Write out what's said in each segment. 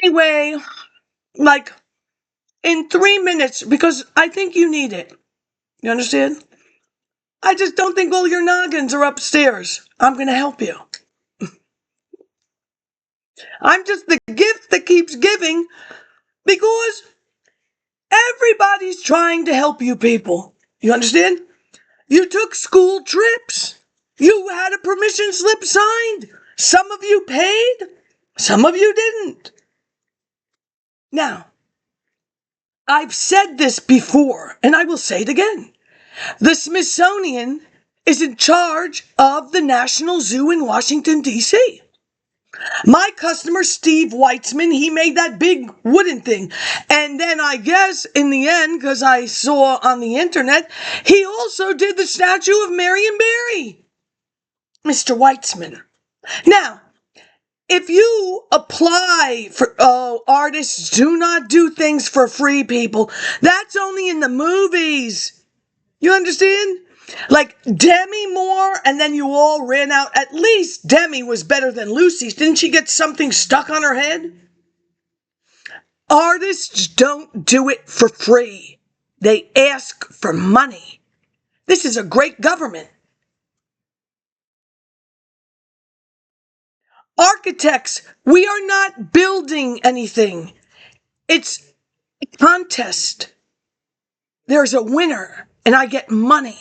anyway, like in 3 minutes, because I think you need it. You understand? I just don't think all your noggins are upstairs. I'm going to help you. I'm just the gift that keeps giving because everybody's trying to help you people. You understand? You took school trips. You had a permission slip signed. Some of you paid. Some of you didn't. Now, I've said this before, and I will say it again. The Smithsonian is in charge of the National Zoo in Washington, D.C. My customer, Steve Weitzman, he made that big wooden thing. And then I guess in the end, because I saw on the internet, he also did the statue of Marion Barry. Mr. Weitzman. Now, if you apply for, artists do not do things for free, people. That's only in the movies. You understand? Like Demi Moore, and then you all ran out. At least Demi was better than Lucy. Didn't she get something stuck on her head? Artists don't do it for free. They ask for money. This is a great government. Architects, we are not building anything. It's a contest. There's a winner, and I get money.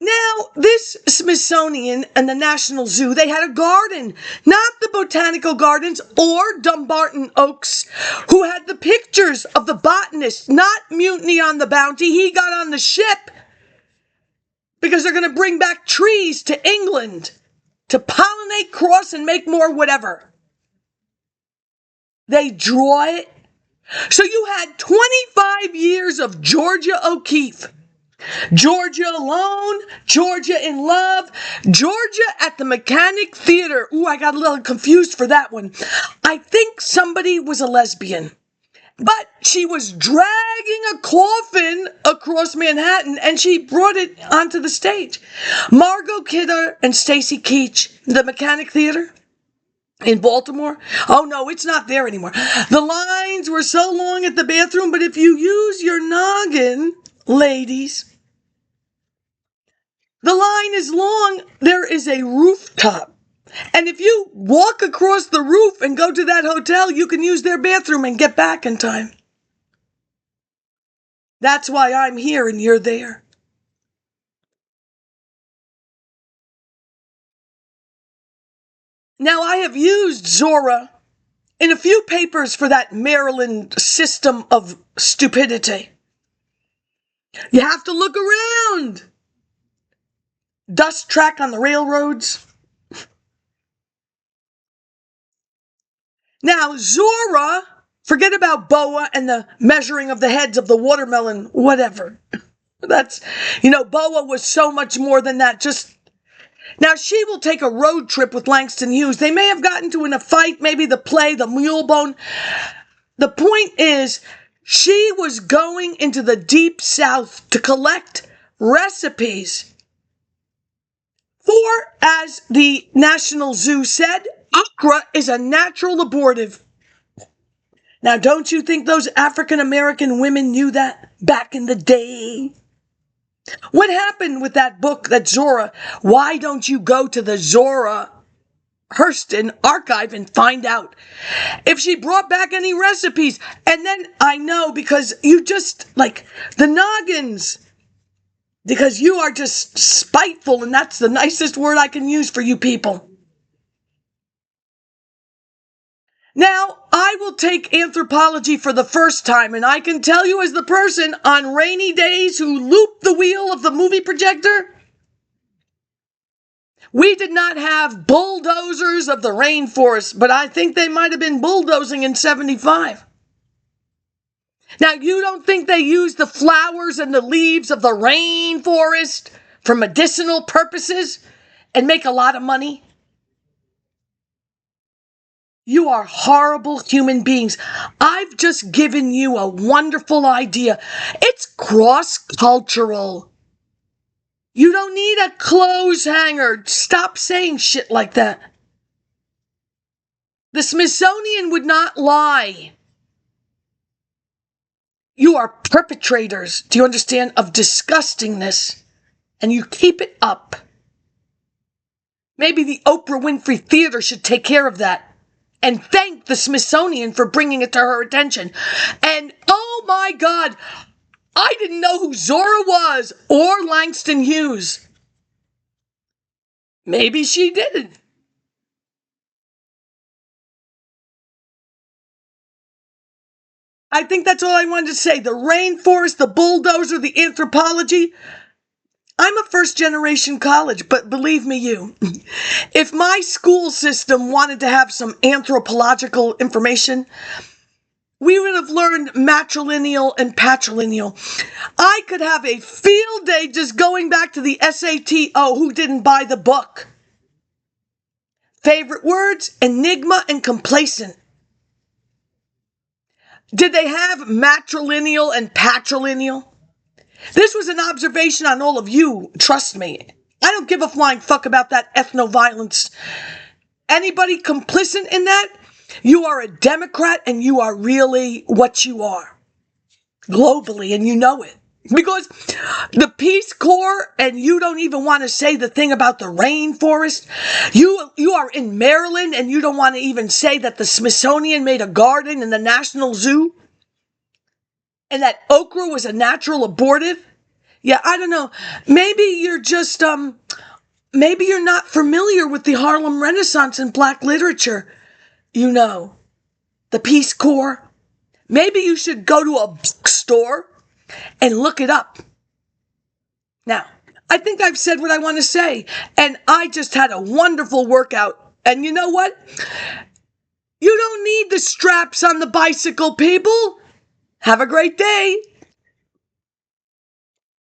Now, this Smithsonian and the National Zoo, they had a garden, not the botanical gardens or Dumbarton Oaks, who had the pictures of the botanist, not Mutiny on the Bounty. He got on the ship because they're going to bring back trees to England to pollinate, cross, and make more whatever. They draw it. So you had 25 years of Georgia O'Keeffe. Georgia Alone, Georgia in Love, Georgia at the Mechanic Theater. Ooh, I got a little confused for that one. I think somebody was a lesbian, but she was dragging a coffin across Manhattan and she brought it onto the stage. Margot Kidder and Stacy Keach, the Mechanic Theater in Baltimore. Oh no, it's not there anymore. The lines were so long at the bathroom, but if you use your noggin, ladies, the line is long. There is a rooftop. And if you walk across the roof and go to that hotel, you can use their bathroom and get back in time. That's why I'm here and you're there. Now, I have used ZORA in a few papers for that Maryland system of stupidity. You have to look around. Dust track on the railroads. Now, ZORA, forget about BOA and the measuring of the heads of the watermelon, whatever. That's, BOA was so much more than that. Now, she will take a road trip with Langston Hughes. They may have gotten in a fight, maybe the play, the mule bone. The point is, she was going into the deep south to collect recipes for, as the National Zoo said, OKRA is a natural abortive. Now, don't you think those African-American women knew that back in the day? What happened with that book, that ZORA? Why don't you go to the ZORA HURSTON archive and find out if she brought back any recipes? And then I know, because you just, like, the noggins, because you are just spiteful, and that's the nicest word I can use for you people. Now, I will take anthropology for the first time, and I can tell you as the person on rainy days who looped the wheel of the movie projector, we did not have bulldozers of the rainforest, but I think they might have been bulldozing in 75. Now, you don't think they use the flowers and the leaves of the rainforest for medicinal purposes and make a lot of money? You are horrible human beings. I've just given you a wonderful idea. It's cross-cultural. You don't need a clothes hanger. Stop saying shit like that. The Smithsonian would not lie. You are perpetrators, do you understand, of disgustingness, and you keep it up. Maybe the Oprah Winfrey Theater should take care of that and thank the Smithsonian for bringing it to her attention. And oh my God, I didn't know who Zora was or Langston Hughes. Maybe she didn't. I think that's all I wanted to say. The rainforest, the bulldozer, the anthropology. I'm a first-generation college, but believe me, if my school system wanted to have some anthropological information, we would have learned matrilineal and patrilineal. I could have a field day just going back to the SAT. Oh, who didn't buy the book? Favorite words, enigma and complacent. Did they have matrilineal and patrilineal? This was an observation on all of you, trust me. I don't give a flying fuck about that ethno-violence. Anybody complicit in that, you are a Democrat and you are really what you are. Globally, and you know it. Because the Peace Corps, and you don't even want to say the thing about the rainforest. You are in Maryland, and you don't want to even say that the Smithsonian made a garden in the National Zoo, and that okra was a natural abortive. Yeah, I don't know. Maybe you're just, maybe you're not familiar with the Harlem Renaissance in Black literature. You know, the Peace Corps. Maybe you should go to a bookstore and look it up. Now, I think I've said what I want to say, and I just had a wonderful workout. And you know what? You don't need the straps on the bicycle, people. Have a great day.